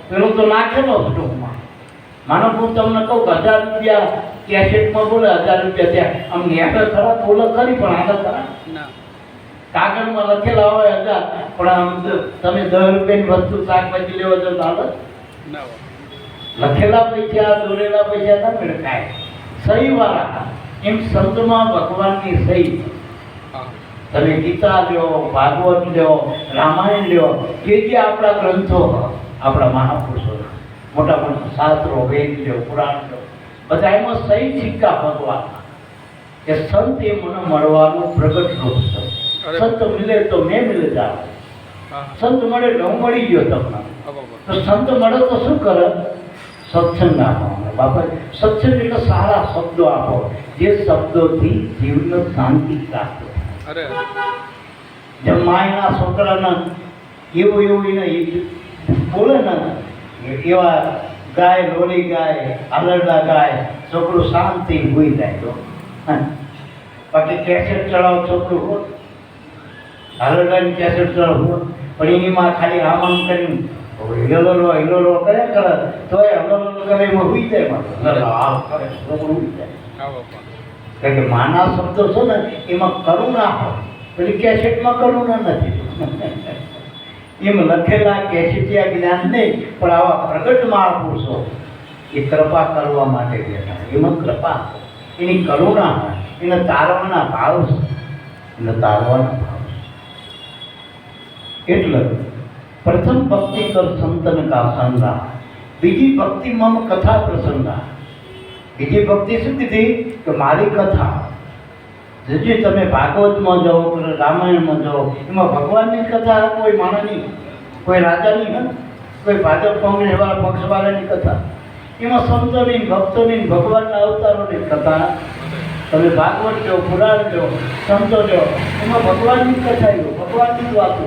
પેલો તો નાખેલો ટૂંકમાં. માનો હું તમને કહું કે 1000 રૂપિયા કેસેટમાં બોલે, 1000 રૂપિયા ત્યાં આમ નેટર ખરા બોલે ખરી, પણ આગળ ખરા કાગળમાં લખેલા હોય 1000, પણ આમ તમે 10 રૂપિયાની વસ્તુ શાકભાજી લેવા જો ચાલે? લખેલા પૈસા, દોરેલા પૈસા ના મળે કાંઈ. સહી વાળા. એમ સંતમાં ભગવાનની સહી. તમે ગીતા લ્યો, ભાગવત લ્યો, રામાયણ લ્યો, જે આપણા ગ્રંથો, આપણા મહાપુરુષો, મોટા મોટા શાસ્ત્રો, વેદ લ્યો, પુરાણ લ્યો, બધા એમાં સહી સિક્કા ભગવાન કે સંત એ મને મળવાનું પ્રગટ રૂપ છે. સંત મિલે તો મેં મિલે જાવ. સંત મળે તો હું મળી ગયો તમને. તો સંત મળે તો શું કરે? સત્સંગ આપો. બાપા સત્સંગ એટલે સારા શબ્દો આપો, જે શબ્દોથી જીવને શાંતિ પ્રાપ્ત. જેમ માયના છોકરાને એવું એને બોલે ને, એવા ગાય, લોલી ગાય, આલરડા ગાય, છોકરું શાંતિ હોઈ જાય. બાકી કેસેટ ચડાવ છોકરું હોત, આલરડાની કેસેટ ચડાવ હોત, પણ એનીમાં ખાલી આમ કરીને હિલોલો કરે તોય હલોલો કરે એમાં હોઈ જાય. હોઈ જાય. કારણ કે માના શબ્દો છે ને એમાં કરુણા હોય, પેલી કેસેટમાં કરુણા નથી. એમ લખેલા કેસેટિયા જ્ઞાન નહીં, પણ આવા પ્રગટ મહાપુરુષો એ કૃપા કરવા માટે બેઠા. એમાં કૃપા, એની કરુણા હોય, એને તારવાના ભાવ છે, એને તારવાના ભાવ છે. એટલે પ્રથમ ભક્તિ કર સંતન કા સંગા, બીજી ભક્તિ મમ કથા પ્રસંગા. બીજી ભક્તિ શું કીધી કે મારી કથા. જે તમે ભાગવતમાં જાઓ, રામાયણમાં જાઓ, એમાં ભગવાનની કથા, કોઈ માણસની, કોઈ રાજાની, કોઈ ભાજપ કોંગ્રેસ વાળા પક્ષવાળાની કથા. એમાં સંતોની, ભક્તોની, ભગવાનના અવતારોની કથા. તમે ભાગવત લો, પુરાણ લો, સંતો લો, એમાં ભગવાનની કથા, ભગવાનની વાતો.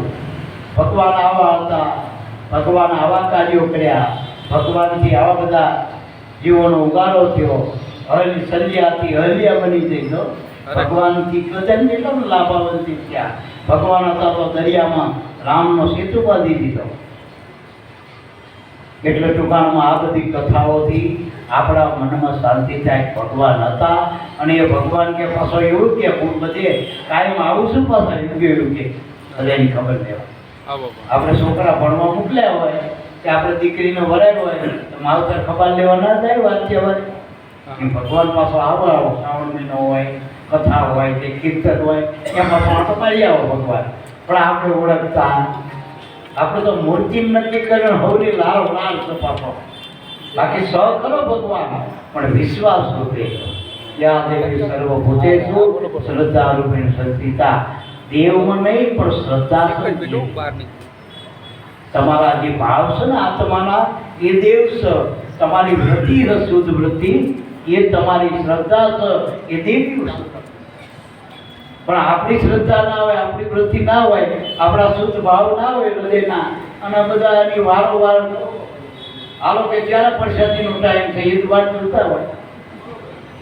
ભગવાન આવા હતા, ભગવાન આવા કાર્યો કર્યા, ભગવાનથી આવા બધા જીવોનો ઉગારો થયો, હળી સલિયાથી હલિયા બની જઈ. તો ભગવાનથી બધાને કેટલા લાભાવંતી થયા. ભગવાન હતા તો દરિયામાં રામનો સેતુ બાંધી દીધો. એટલે ટૂંકાણમાં આ બધી કથાઓથી આપણા મનમાં શાંતિ થાય. ભગવાન હતા અને એ ભગવાન કે પાછો એવું કે હું બધે કાયમ આવું છું, પાછા એવું કે બધાની ખબર લેવા. આપણે છોકરા ભણવા મોકલ્યા હોય કે આપણે દીકરીને વરાય હોય તો માવતર ખબર લેવા ના જાય. વાત કહેવાય ભગવાન પાછો આવો શ્રાવણ મહિનો હોય, કથા હોય કે કીર્તન હોય, એમ પાછો આટો પાડી આવો ભગવાન. પણ આપણે ઓળખતા, આપણે તો મૂર્તિ નક્કી કરીને હવની લાલ લાલ સપાટો, બાકી સ ખરો ભગવાન, પણ વિશ્વાસ રૂપે યા દેવી સર્વભૂતેષુ શ્રદ્ધા રૂપેણ સંસ્થિતા. દેવમાં નહીં પણ શ્રદ્ધા. તમારા જે ભાવ છે ને આત્માના, એ દેવ છે. તમારી વૃત્તિ શુદ્ધ વૃત્તિ, એ તમારી શ્રદ્ધા છે, એ દેવી છે. પણ આપણી શ્રદ્ધા ના હોય, આપણી વૃત્તિ ના હોય, આપણા શુદ્ધ ભાવ ના હોય હૃદયના, અને બધા એની વારંવાર આલો કે જ્યારે પ્રસાદીનો ટાઈમ થઈ એ વાત જોતા હોય,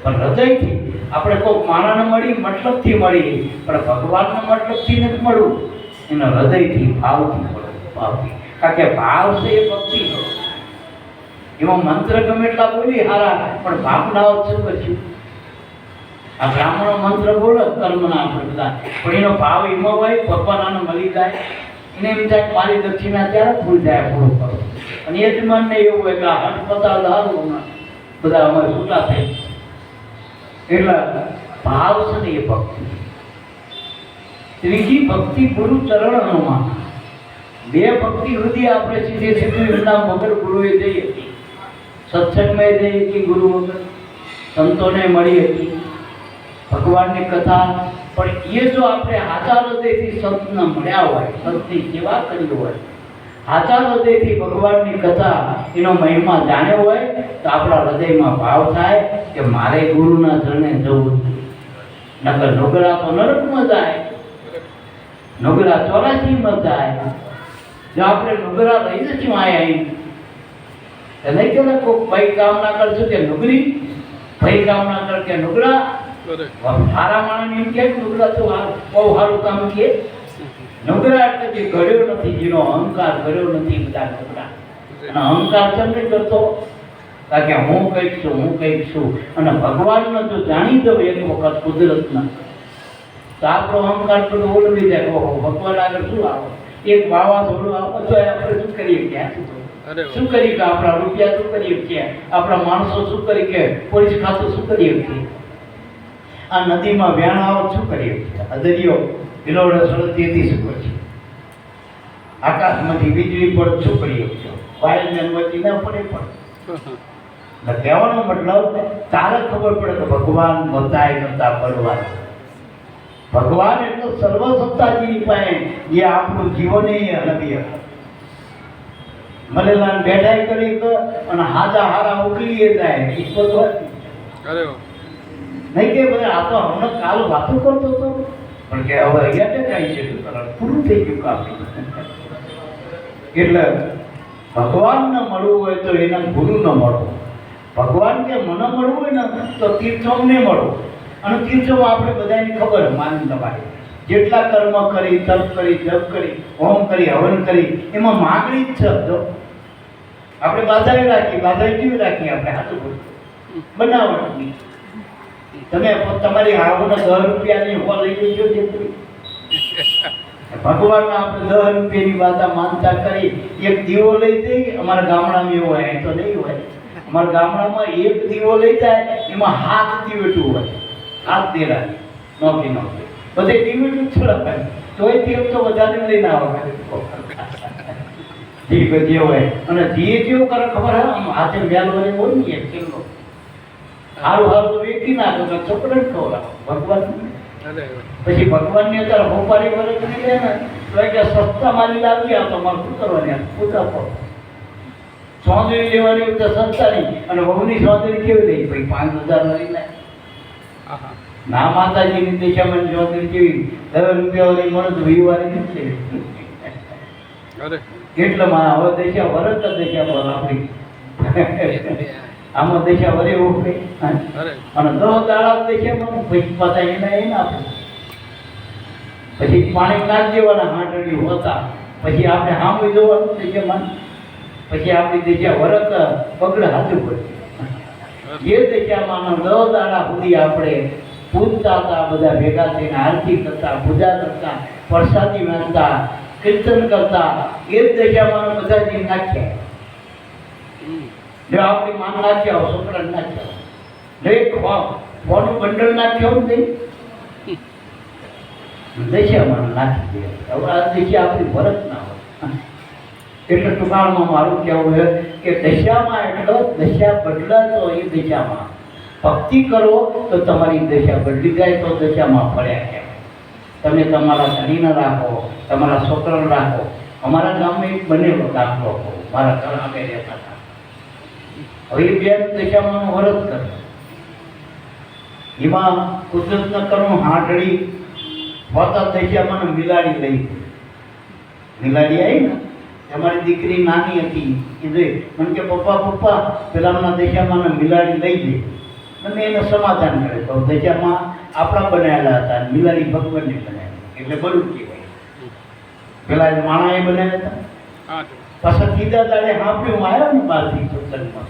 પણ હૃદયથી આપણે કોઈ માણસને મળી મતલબથી મળી, પણ ભગવાનને મતલબથી નથી મળવું, એના હૃદયથી ભાવથી મળવું, ભાવથી. કારણ કે ભાવ છે એ ભક્તિ છે. એમાં મંત્ર ગમે એટલા બોલી હારા, પણ ભાવનાઓ શું કરશું? આ બ્રાહ્મણો મંત્ર બોલો કર્મના આપણે બધા, પણ એનો ભાવ એમાં હોય ભગવાન આને મળી જાય, એને એમ થાય કે મારી દક્ષિણા ત્યારે ભૂલ જાય પૂરું કરો, અને એ જ મનને એવું હોય કે આ હઠ પતા દારૂ બધા અમારે છૂટા થઈ. એટલે ભાવ છે ને એ ભક્તિ. ત્રીજી ભક્તિ ગુરુ ચરણોમાં. બે ભક્તિ સુધી આપણે સીધે સીધું એમના વગર ગુરુએ જઈ હતી, સત્સંગમાં જઈ હતી ગુરુ વગર, સંતોને મળી હતી, ભગવાનની કથા. પણ એ જો આપણે હાચા હૃદયથી સંતને મળ્યા હોય, સંતની સેવા કરી હોય, હાચા હૃદયથી ભગવાનની કથા એનો મહિમા જાણ્યો હોય, તો આપણા હૃદયમાં ભાવ થાય કે મારે ગુરુના ચરણે જવું છે. નકર નોગરા તો નરકમાં જાય, નોગરા 84માં જાય. જો આપણે નોગરા લઈ જશું આયા નહીં કે કોઈ ભાઈ કામ ના કરશું કે નોકરી, ભાઈ કામ ના કર કે નોગરા. સારા માણસ એમ કે નોગરા તો બહુ સારું કામ કે. નોગરા એટલે જે ઘડ્યો નથી, જેનો અહંકાર કર્યો નથી, બધા નોગરા. અને અહંકાર કેમ નહીં કરતો? કારણ કે હું કંઈક છું, હું કંઈક છું. અને ભગવાનને જો જાણી દો એક વખત કુદરતના, તો આપણો અહંકાર બધો ઓલવી જાય. ભગવાન આગળ શું આવો? એક વાવાઝોડું આપો તો આપણે શું કરીએ? ક્યાં શું કરી કે આપણા રૂપિયા શું કરીએ છીએ, આપણા માણસો શું કરી કે પોલીસ ખાતું શું કરીએ છીએ, આ નદીમાં વ્યાણ આવો શું કરીએ છીએ, આ દરિયો કિલોમીટર 33 શું છે, આકાશમાંથી વીજળી પડે શું કરીએ છીએ, વાયરમેન વચ્ચે ના પડે પણ. કહેવાનો મતલબ તારે ખબર પડે કે ભગવાન બધાય કરતા બળવાન. ભગવાન એટલો સર્વસત્તાજીની પાસે જે આપણું જીવન હલવી શકે. મલેલાન બેઠાઈ કરી અને હાજા હારા ઉકલીએ જાય ઈશ્વર વાત નહીં કે ભાઈ આ તો હમણાં કાલ વાતો કરતો હતો, પણ કે હવે અહીંયા કાંઈ છે પૂરું થઈ ગયું કામ. એટલે ભગવાનને મળવું હોય તો એના ગુરુને મળો. ભગવાન કે મને મળવું હોય ને તો તીર્થોને મળો. અને તીર્થોમાં આપણે બધાની ખબર માની તમારી જેટલા કર્મ કરી, તપ કરી, જપ કરી, હોમ કરી, હવન કરી, એમાં માગણી જ છે. આપણે બાધાએ રાખી, બાધાએ કેવી રાખી? આપણે હાથું બનાવવાની. તમે તમારી આવોને 10 રૂપિયાની હો લઈ જજો જે ભગવાનને આપણે 10 રૂપિયાની બાધા માનતા કરી એક દીવો લઈ જઈ. અમારા ગામડામાં એવું હોય, તો નહીં હોય. અમારા ગામડામાં એક દીવો લઈ જાય એમાં 7 દીવેટું હોય, 7 દેરા નોકી નોકી બધે દીવેટું છોડાય. તોય તેમ તો વધારે લઈને આવે જે હોય. અને જે કેવું કરે ખબર હે, આમ હાથે મેલ વરે હોય ને એક કિલો સારું સારું તો વેચી નાખો તો ચોકલેટ ખવડાવો ભગવાન. પછી ભગવાનની અત્યારે હોપારી વરે કરી લે ને તો કે સસ્તા માલી લાવી આવ તો મારે શું કરવાની? પૂજા પડો ચોંદરી લેવાની હોય તો સસ્તાની. અને વહુની ચોંદરી કેવી લઈ ભાઈ? 5000 લઈ લે ના. માતાજીની દિશામાં ચોંદરી કેવી 10 રૂપિયા વાળી મળે તો 20 વાળી નથી. એટલામાં હવે દેશા વરત દેશા બોલ આપણી આમાં દેશા વરે ઉભે અને 10 દાડા દેશામાં પછી પાછા એના આપે. પછી પાણી નાખ દેવાના હાંડળીઓ હતા. પછી આપણે સાંભળી જોવાનું દેશામાં. પછી આપણી દેશા વરત પગડે હાથું પડે. જે દેશામાં 10 દાડા સુધી આપણે પૂજતા હતા, બધા ભેગા થઈને આરતી કરતા, પૂજા કરતા, પ્રસાદી વાંચતા, કીર્તન કરતા, એ જ દશામાં બધા જીવ નાખ્યા. જો આપણી માન નાખ્યા, છોકરા નાખ્યા, એક ફોનું બંડલ નાખ્યો નહીં દશામાં નાખી દે. હવે આ દશા આપણી ભરત ના હોય. એટલે ટૂંકાણમાં મારું કહેવું છે કે દશામાં એટલો દશા બદલાતો એ દશામાં ભક્તિ કરો તો તમારી દશા બદલી જાય. તો દશામાં ફર્યા કહેવાય. તમે તમારા ધણીને રાખો, તમારા છોકરાને રાખો. અમારા ગામમાં એક બનેલો દાખલો કહું. મારા ઘર અમે રહેતા હતા. હવે એ બેન દશામાં વ્રત કરે. એમાં કુદરતના કર્મ હાંડળી હોતા દશિયામાં મિલાડી લઈ મિલાડી આવી ને તમારી દીકરી નાની હતી એ જોઈ મને કે પપ્પા પેલાના દશિયામાં મિલાડી લઈ જઈ અને એને સમાધાન કરે તો દશિયામાં આપણા બનાવેલા હતા અને મિલાડી ભગવાનને બનાવેલા એટલે બળું કહેવાય. પેલા માણાએ બનાવ્યા હતા પાછા સીધા દાડે હાંફ્યું આવ્યો ને બહારથી સત્સંગમાં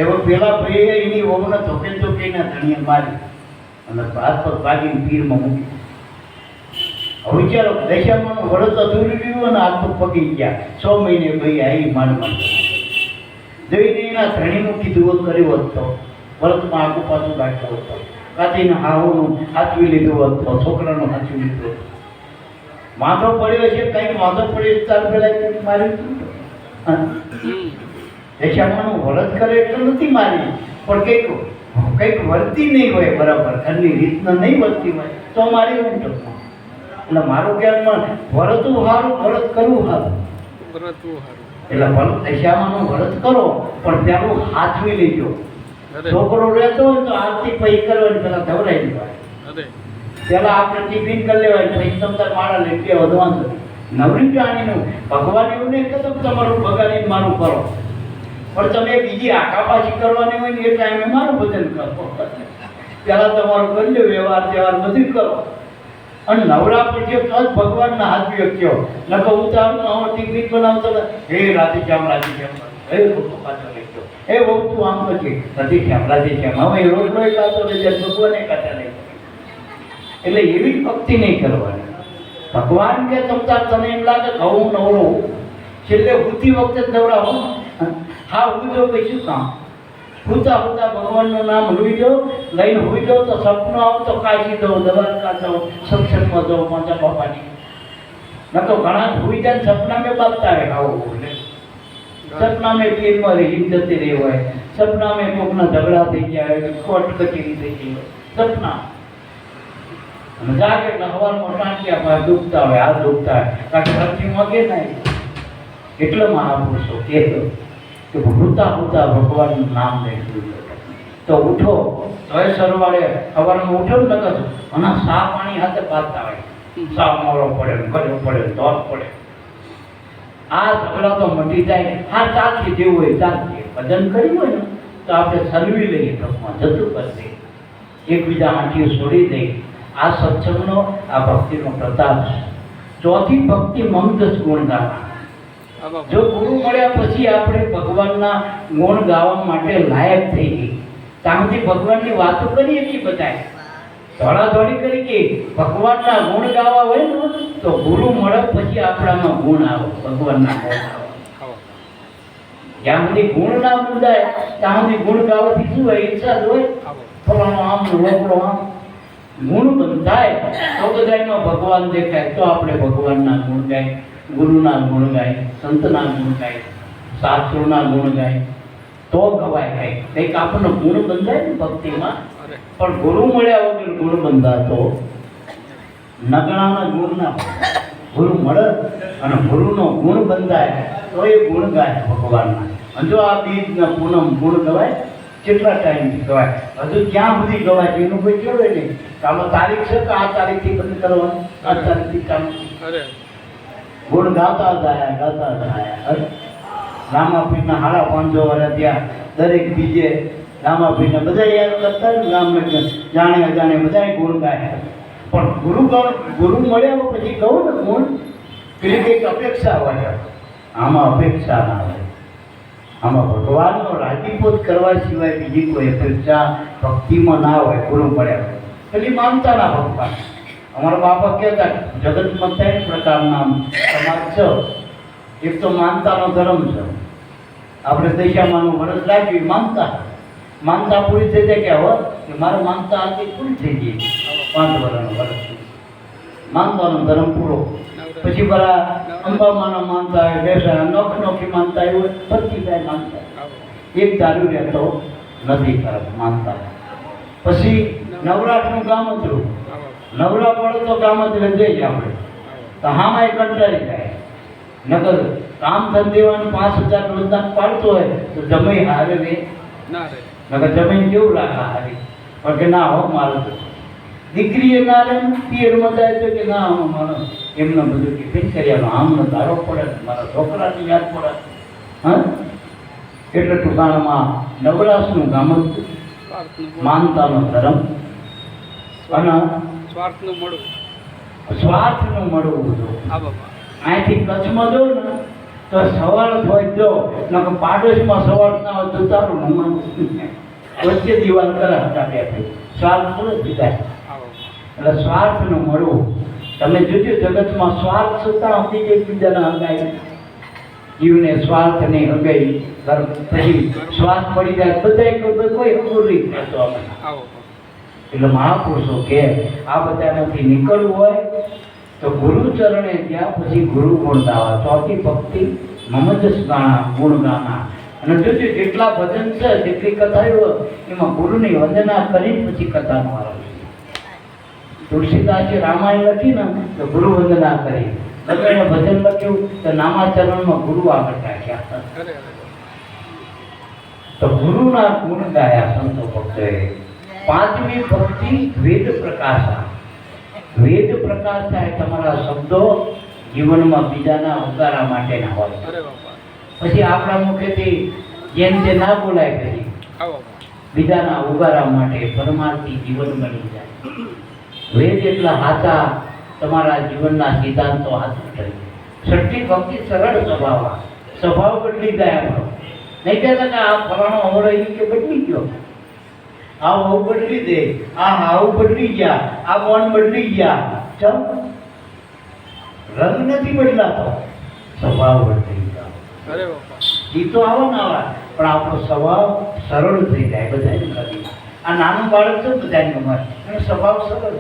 એવો પેલા ભાઈએ એની વહુને ધોકે ધોકેના ધણીએ મારી અને હાથ પગ ભાગીને પીરમાં મૂકી. હવે ચાલો દશામાનું વરસ અધૂરું રહ્યું અને હાથ પગ પગી ગયા. 6 મહિને ભાઈ આવી માંડ જોઈને એના ધણીનું કીધું કર્યો હોત તો વરસમાં આગું પાછું ગાંઠ્યો હતો. કાચીને હાહુનું હાચવી લીધું હોત તો છોકરાનું હાચવી લીધું હતું. વાંધો પડ્યો છે કંઈક વાંધો પડ્યો ચાલ પેલા મારી દશામાનું વરસ કરે એટલે નથી મારી પણ કંઈક વર્તી નહીં હોય બરાબર ઘરની રીતના નહીં વર્તી હોય તો મારી ઊંટો એટલે મારું જ્ઞાનમાં વરતું સારું વરત કરવું સારું એટલે દશામાનું વરત કરો પણ પેલું હાથવી લેજો. છોકરો રહેતો હોય તો આરતી પૈ કરવાની પેલા ધવરાઈ દેવાય પેલા આપણે ટિફિન કરી લેવાય પછી તમતાર માળા લઈ કે વધવાનું નવરી જાણીનું ભગવાન એવું નહીં કહેતો કે તમારું બગાડીને મારું કરો પણ તમે બીજી આકાપાછી કરવાની હોય ને એ ટાઈમે મારું ભજન કરો. પેલા તમારું કરી લો વ્યવહાર તહેવાર બધું કરો અને નવરા પછી તો જ ભગવાનના હાથ વ્યક્તિઓ નકો ઉતારું ટિફિન બનાવતો હે રાધે શ્યામ હે પાછળ લખ્યો હે બહુ તું આમ પછી રાધે શ્યામ હવે રોટલો ખાતો ને ભગવાને ખાતા નહીં. એટલે એવી ભક્તિ નહીં કરવાની. ભગવાન કે તમતાર તને એમ લાગે કે હું નવરો છેલ્લે ઉઠતી વખતે જ નવરા હા હુઈ જાઓ પછી શું કામ હુતા ભગવાનનું નામ હુઈ જાઓ લઈને હુઈ જાઓ તો સપનો આવતો કાશી દો દ્વારકા જાઓ સત્સંગમાં જાઓ માતા બાપાની ન તો ઘણા હુઈ જાય સપના મેં બાંધતા રહે આવું સપના મેં ટ્રેનમાં રહી જતી રહી હોય સપના મેં કોકના ઝઘડા થઈ ગયા હોય કોર્ટ કચેરી થઈ ગઈ હોય સપના જાગે એટલે હવારમાં ટાંક્યા દુખતા હોય હાથ દુખતા હોય કારણ ધરતીમાં કે નહીં એટલે મહાપુરુષો કહેતો કે હુતા ભગવાનનું નામ લઈ તો ઉઠો તો એ સરવાળે સવારમાં ઉઠો ને લગત અને સા પાણી હાથે પાતા હોય સા મોડો પડે કર્યો પડે તો પડે આ ઝઘડા તો મટી જાય. હા ચાલતી જેવું હોય ચાલતી ભજન કર્યું હોય ને તો આપણે સલવી લઈએ ટૂંકમાં જતું કરશે એકબીજા આંટીઓ છોડી દઈ. આ સત્સંગનો આ ભક્તિનો પ્રતાપ છે. ચોથી ભક્તિ મંગસ ગુણ ગાવા. જો ગુરુ મળ્યા પછી આપણે ભગવાનના ગુણ ગાવા માટે લાયક થઈ ગઈ. ત્યાંથી ભગવાનની વાતો કરીએ છીએ બધાય ધોળાધોળી કરી કે ભગવાનના ગુણ ગાવા હોય ને તો ગુરુ મળે પછી આપણામાં ગુણ આવે ભગવાનના ગુણ આવે. જ્યાં સુધી ગુણ ના મુદાય ત્યાં સુધી ગુણ ગાવાથી શું હોય ઈચ્છા જ હોય ફલાણો આમ લોકડો આમ ગુણ બંધાય તો બધામાં ભગવાન દેખાય તો આપણે ભગવાનના ગુણ ગાય ગુરુના ગુણ ગાય સંતના ગુણ ગાય શાસ્ત્રોના ગુણ ગાય તો ગવાય કંઈક આપણને ગુણ બંધાય ને ભક્તિમાં. પણ ગુરુ મળ્યા વગર ગુણ બંધાતો નગણાના ગુણ ના ગુરુ મળે અને ગુરુનો ગુણ બંધાય તો એ ગુણ ગાય ભગવાનના. અને જો આ બીજના પૂનમ ગુણ ગવાય કેટલા ટાઈમથી ગવાય હજુ ક્યાં સુધી ગવાય એનું કોઈ જોડે નહીં. આમાં તારીખ છે કે આ તારીખથી બંધ કરવાનું આ તારીખથી કામ ગુણ ગાતા જાય. રામાપીરના 550 વર્ષ ત્યાં દરેક બીજે રામાપીને બધા યાદ કરતા ને રામને જાણે અજાણે બધા ગુણ ગાય. પણ ગુરુ મળ્યા પછી કહું ને ગુણ પેલી કંઈક અપેક્ષા હોય આમાં અપેક્ષા ના હોય. આમાં ભગવાનનો રાજીપોત કરવા સિવાય બીજી કોઈ અપેક્ષા ભક્તિમાં ના હોય. ગુરુ મળ્યા પેલી માનતા ના ભગવાન. અમારા બાપા કહેતા જગતમાં 3 પ્રકારના સમાજ છે. એક તો માનતાનો ધર્મ છે. આપણે દશામાનું વરસ લાગ્યું માનતા પૂરી થઈ જાય કે હવે કે મારે માનતા આથી પૂરી થઈ ગઈ 5 વર્ષનો વરસ માનતાનો ધર્મ પૂરો. પછી બરા અંબામાના માનતા હોય બેસા નોખી માનતા હોય બધી કાંઈ માનતા એક દારૂ રહેતો નથી તરફ માનતા. પછી નવરાત્રનું કામ જ રહ્યું. નવરા પડે તો કામ જ જઈએ આપણે તો હામાં એ કંટાળી જાય. નગર કામ ધંધેવાનું 5000 રોજના પાડતો હોય તો જમીન હારે રે નગર જમીન કેવું રાખા હારી પણ કે ના હો મારું તો દીકરીએ ના રહે પિયરમાં જાય તો કે ના આમાં મારો એમને બધું ટિફિન કર્યાનો આમને તારો પડે મારા છોકરાની યાદ પડે. હા, એટલે ટૂંકાણમાં નવરાશનું ગામ માનતાનો ધર્મ અને સ્વાર્થનું મળવું બધું. અહીંથી કચ્છમાં દો ને તો સવાર હોય દો નકર પાડોશમાં સવાર ના હોય તો તારું મમ્મા વચ્ચે દિવાલ કરાવતા બે સ્વાર્થ થોડો દીધાય. એટલે સ્વાર્થનું મળવું. તમે જોજો જગતમાં સ્વાર્થ છતાં આપણી એકબીજાના હગાઈ જીવને સ્વાર્થની હગાઈ પછી શ્વાસ પડી જાય બધા કોઈ હગું નહીં થતો આપણે. એટલે મહાપુરુષો કે આ બધામાંથી નીકળવું હોય તો ગુરુ ચરણે ત્યાં પછી ગુરુ ગુણ ગાવા. ચોથી ભક્તિ મમજસ ગાણા ગુણ ગાના. અને જોજો જેટલા ભજન છે જેટલી કથાઓ એમાં ગુરુની વંદના કરી પછી કથાનો આરંભ. તુલસીદાસે રામાયણ લખી ને તો ગુરુ વંદના કરી. લગ્ન ભજન લખ્યું તો નામાચરણમાં ગુરુ આગળ રાખ્યા. તો ગુરુના ગુણ ગાયા સંતો ભક્તોએ. પાંચમી ભક્તિ વેદ પ્રકાશા. વેદ પ્રકાશા એ તમારા શબ્દો જીવનમાં બીજાના ઉગારા માટેના હોય. પછી આપણા મુખેથી જેમ જે ના બોલાય કરી બીજાના ઉગારા માટે પરમાર્થી જીવન બની જાય. વેદ એટલા હાથા તમારા જીવનના સિદ્ધાંતો હાથ કરી. છઠ્ઠી ભક્તિ સરળ સ્વભાવ બદલી જાય આપણો. નહીં કહેતા કે આ ફલાણો અવરો કે બદલી ગયો, આ બહુ બદલી દે, આ હાવ બદલી ગયા, આ બોન બદલી ગયા. ચમ રંગ નથી બદલાતો, સ્વભાવ બદલી ગયો. એ તો આવો ને આવા પણ આપણો સ્વભાવ સરળ થઈ જાય બધાને કરી. આ નાનું બાળક છે બધાને ગમે એનો સ્વભાવ સરળ.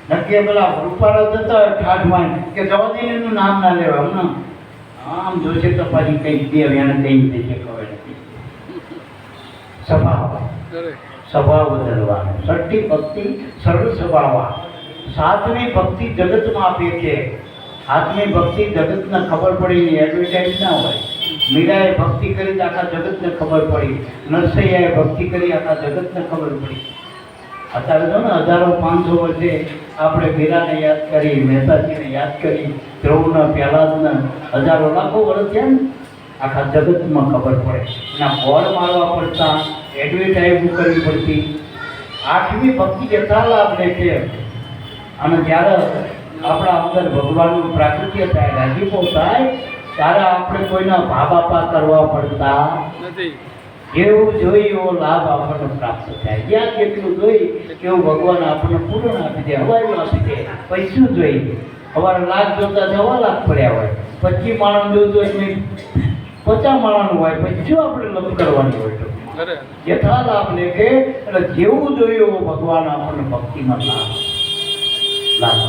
નક્કી પેલા રૂપાળા જતા ઠાઠમાં કે જવા દઈને એનું નામ ના લેવા. હમણાં આમ જોશે તો પાછી કંઈક દે એને કઈ દેશે ખબર નથી. સ્વભાવ બદલવાનો. છઠ્ઠી ભક્તિ સરળ સ્વભાવ. સાતમી ભક્તિ જગતમાં આપે છે. સાતમી ભક્તિ જગતને ખબર પડી નહીં, એડવર્ટાઇઝ ના હોય. મીરાએ ભક્તિ કરી તો આખા જગતને ખબર પડી. નરસૈયાએ ભક્તિ કરી આખા જગતને ખબર પડી. અત્યારે જો ને 1500 વર્ષે આપણે મીરાને યાદ કરી, મહેતાજીને યાદ કરી, ધ્રુવને, પ્રહલાદને હજારો લાખો વર્ષ થયા ને આખા જગતમાં ખબર પડે. એના બોર્ડ મારવા પડતા, એડવર્ટાઇઝ કરવી પડતી. આઠમી ભક્તિ યથા લાભ લે છે. અને જ્યારે આપણા અંદર ભગવાનનું પ્રાકૃત્ય થાય, રાજીપો થાય, ત્યારે આપણે કોઈના ભાબાપા કરવા પડતા નથી. જેવું જોઈ એવો લાભ આપણને પ્રાપ્ત થાય. જ્યાં જેટલું જોઈ એવું ભગવાન આપણને પૂર્ણ આપી દે, હવાયું આપી દે. પૈસું જોઈ અમારે લાખ જોતા 1.25 લાખ પડ્યા હોય, 25 માણસ જોતું હોય 50 માણસનું હોય, પછી આપણે લપ કરવાની હોય. તો યથા લાભ લેખે એટલે જેવું જોયું એવો ભગવાન આપણને ભક્તિમાં લાભ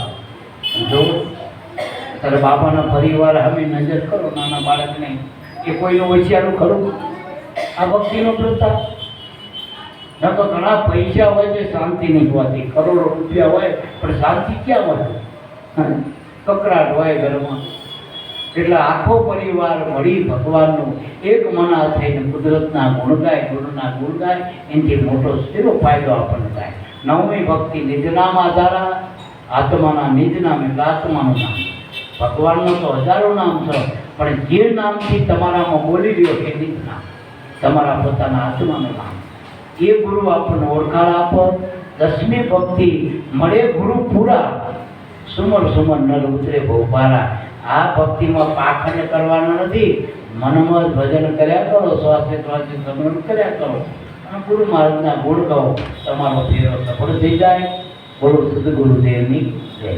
જો. ત્યારે બાપાના પરિવાર અમે નજર કરો, નાના બાળકને કે કોઈનું હોશિયારું ખરું આ ભક્તિનો પ્રતાપ. ન તો ઘણા પૈસા હોય છે શાંતિ નહીં હોતી, કરોડો રૂપિયા હોય પણ શાંતિ ક્યાં હોય? કકરાટ હોય ઘરમાં. એટલે આખો પરિવાર મળી ભગવાનનું એક મના થઈને કુદરતના ગુણ ગાય, ગુરુના ગુણ ગાય, એનાથી મોટો શેરો ફાયદો આપણને થાય. નવમી ભક્તિ નિજનામ આધારા. આત્માના નિજ નામ એટલે આત્માનું નામ. ભગવાનનું તો હજારો નામ છે પણ જે નામથી તમારામાં બોલી રહ્યો એ નિજ નામ, તમારા પોતાના આત્માનું નામ. એ ગુરુ આપણને ઓળખાણ આપો. દસમી ભક્તિ મળે ગુરુ પૂરા. સુમર સુમર નર ઉતરે બહુ પારા. આ ભક્તિમાં પાખંડ કરવાનો નથી. મનમાં જ ભજન કર્યા કરો, શ્વાસે શ્વાસે સમરણ કર્યા કરો અને ગુરુ મહારાજના ગુણ કહો. તમારો ફેરો સફળ થઈ જાય. બોલો સદગુરુદેવની જય.